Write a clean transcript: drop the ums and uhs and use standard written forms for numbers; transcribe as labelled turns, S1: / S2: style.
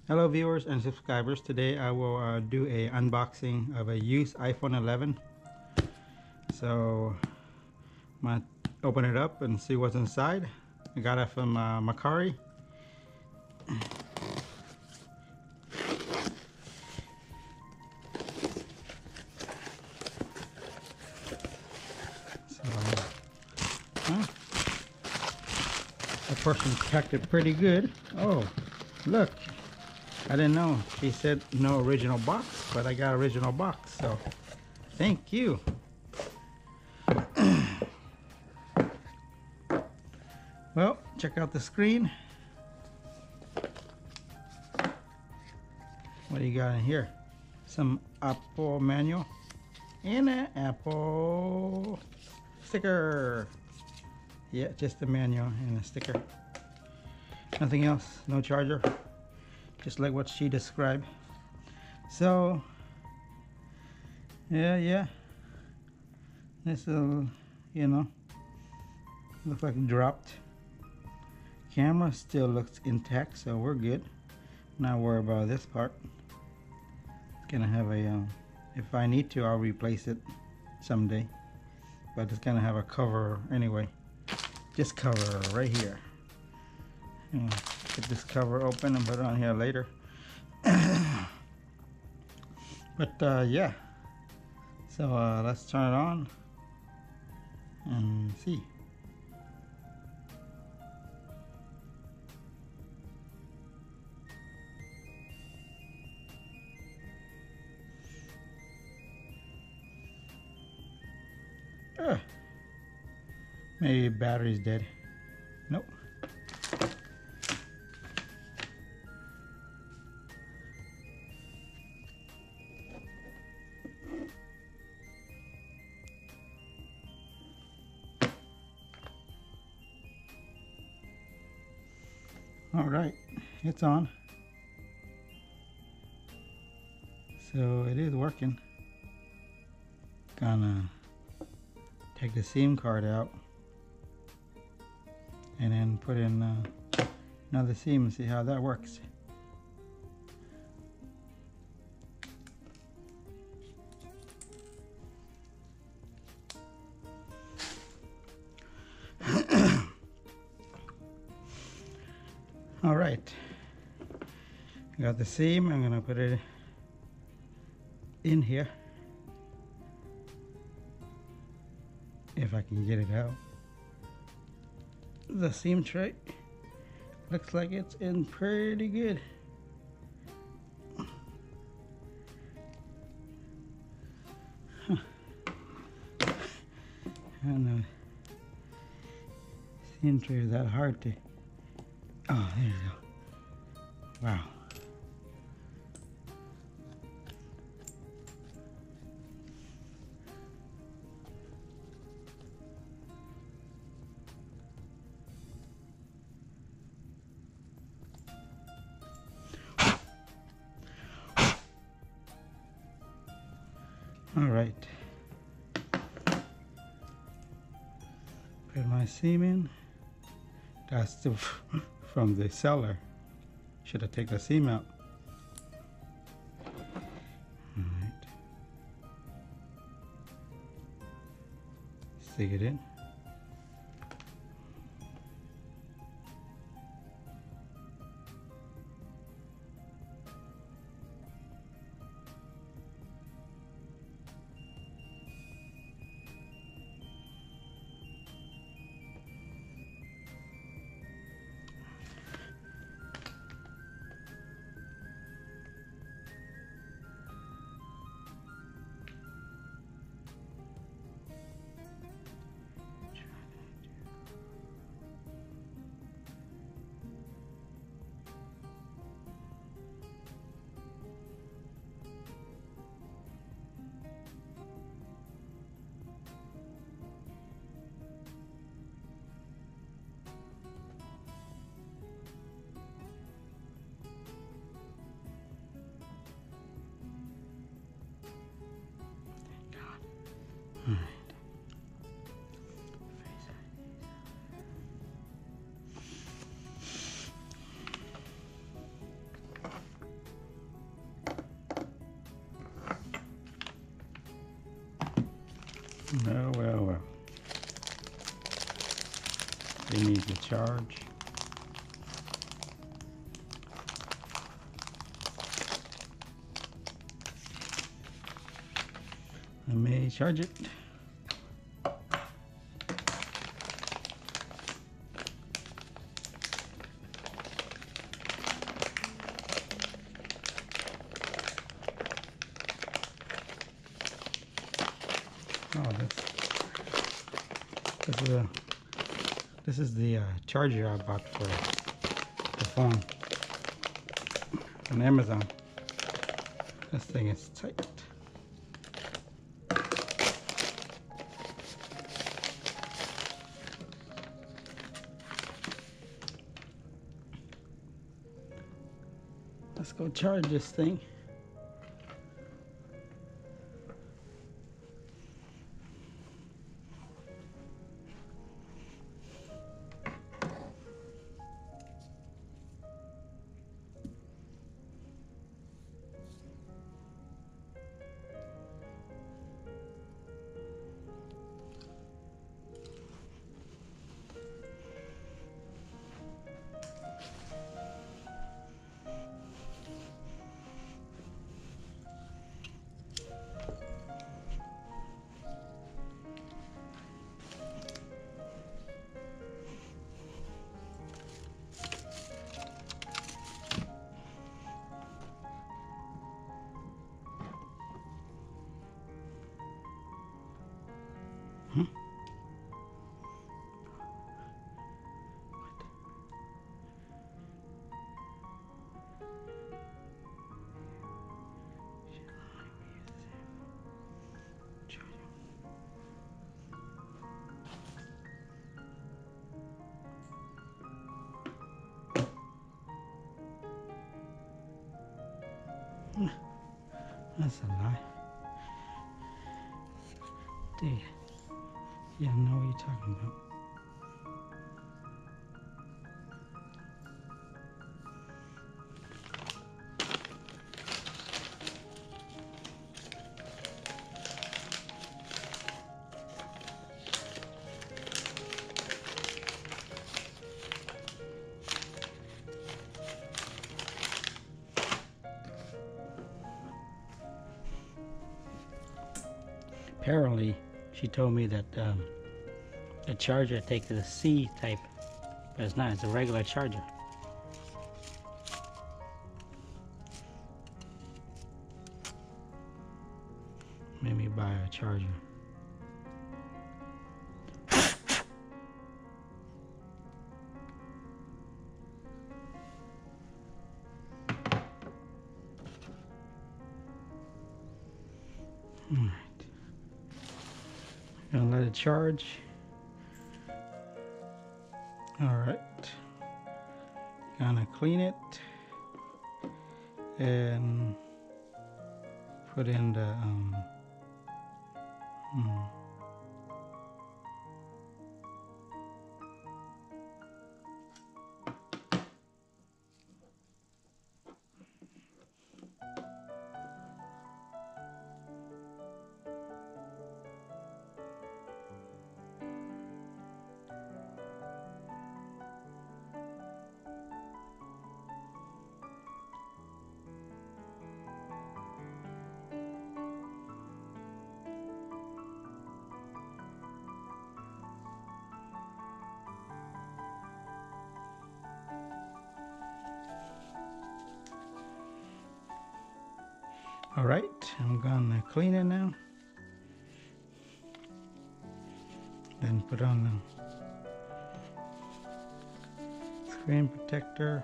S1: Hello viewers and subscribers. Today I will do a unboxing of a used iPhone 11. So I'm going to open it up and see what's inside. I got it from Mercari. So the person packed it pretty good. Oh, look. I didn't know. She said no original box, but I got original box, so thank you. Well, check out the screen. What do you got in here? Some Apple manual and an Apple sticker. Yeah, just the manual and a sticker. Nothing else. No charger. Just like what she described. So yeah, this will, look like it dropped. Camera still looks intact, so we're good. Not worry about this part. It's gonna have a if I need to, I'll replace it someday, but it's gonna have a cover anyway. Just cover right here. Get this cover open and put it on here later. But yeah, so let's turn it on and see. Maybe battery's dead. Nope. All right, it's on. So it is working. Gonna take the SIM card out and then put in another SIM and see how that works. All right, got the SIM. I'm gonna put it in here if I can get it out. The SIM tray looks like it's in pretty good. I don't know. SIM tray is that hard to. Oh, there you go. Wow. All right. Put my SIM in. That's the from the seller. Should have taken the SIM out. All right. Stick it in. Well. They need to charge. I may charge it. Oh, this is the charger I bought for the phone on Amazon. This thing is tight. Let's go charge this thing. That's a lie. Dude, yeah, I know what you're talking about. Apparently, she told me that the charger takes the C type, but it's not. It's a regular charger. Made me buy a charger. Alright. Gonna let it charge. Alright. Gonna clean it and put in the Alright, I'm gonna clean it now. Then put on the screen protector.